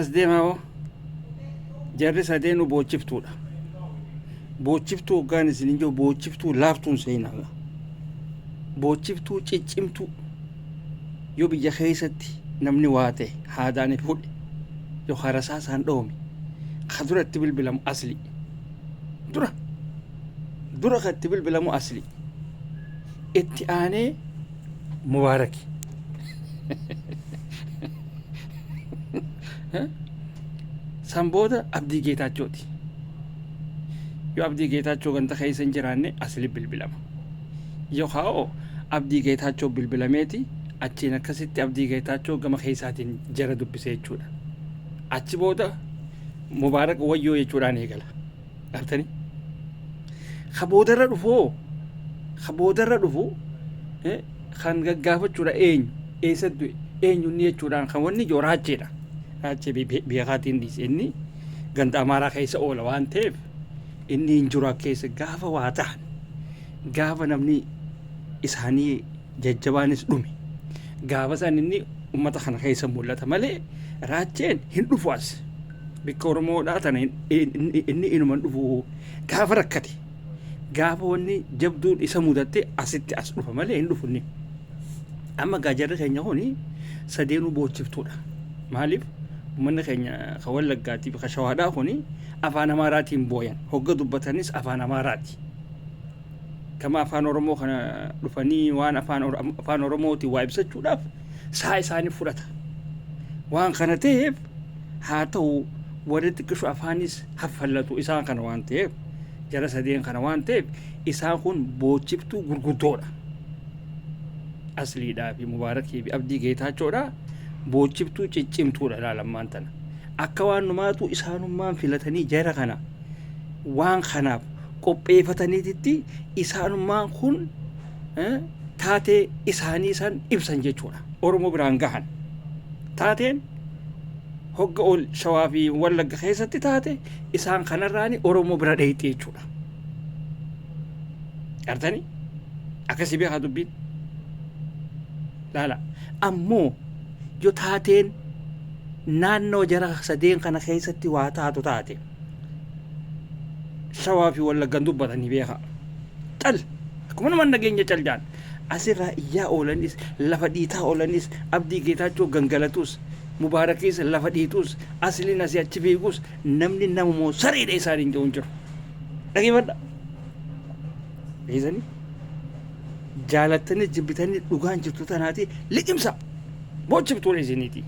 as deemaa hoo jarri sadeenu boochiftuudha. Boochiftuu hoggaan isin jiru boochiftuu laaftuun seenaa. Boochiftuu ciccimtuu yoo biyya keessatti namni waa ta'e haadaan fudhe yoo harasaa isaan dhoome ka duratti bilbilamu asli dura katti bilbilamu asli itti aanee mubaaraki san booda Abdii Geetaachooti. Yoo Abdii Geetaachoo ganda keessa hin jiraanne asli bilbilama. Yoo haa'oo Abdii Geetaachoo bilbilameeti achiin akkasitti Abdii Geetaachoo gama keessaatiin jara dubbisee jechuudha. Achi booda Mubaarak wayyoo jechuudhaan eegala. Dhabtanii? Ka boodarra dhufu kan gaggaafachuudha eenyu eessatti eenyu inni jechuudhaan kan wanni ijoo raacheedha. Raachee beekaatiin dhiise inni ganda Amaaraa keessa oola waan ta'eef inni hin jiru keessa gaafa waa ta'an gaafa namni isaanii jajjabaanis dhume gaafa san inni ummata kana keessa mul'ata malee raacheen hin dhufu as bikka Oromoodhaa tana inni inuman dhufu gaafa rakkate gaafa wanni jabduun isa mudatte asitti as dhufa malee hin dhufu inni. Amma gaajarri keenya kuni sadeenuu boochiftuudha. Maaliif uummanni keenya ka Wallaggaatiif ka Shawaadhaa kuni afaan Amaaraatiin booyan hogga dubbatanis afaan Amaaraati. Kama afaan Oromoo kana dhufanii waan afaan Oromootiin waa ibsachuudhaaf saa isaanii fudhata. Waan kana ta'eef haa ta'u warri xiqqishu afaanis haffallatu isaan kana waan ta'eef jara sadeen kana waan ta'eef isaan kun boochiftuu gurguddoodha. Asliidhaa fi Mubaarakii fi Abdii Geetaachoodha boochiftuu ciccimtuudha ilaalammaan tana. Akka waan numaatu isaanummaan filatanii jara kana waan kanaaf qopheeffataniititti isaanummaan kun taatee isaanii san ibsan jechuudha. Oromoo biraan gahan. Taateen hogga ol Shawaa fi Wallagga keessatti taate isaan kanarraani Oromoo bira dheeyxee jechuudha. Artanii akkasii beekaa dubbiin. Laala ammoo yoo taateen naannoo jara sadeen kana keessatti waa taatu taate Shawaa fi Wallaggan dubbatanii beekaa. Cal akkuma nama nageenya caljaan asirraa iyyaa oolanis lafa dhiitaa oolanis Abdii Geetaachoo gangalatus Mubaarakiis lafa dhiitus asliin asii achi beekus namni namumoo sareedha isaaniin jiru hin jiru. Dhageeffadha. Beezanii jaalattanii jibbitanii dhugaan jirtu tanaati liqimsa boochiftuudha isiniiti.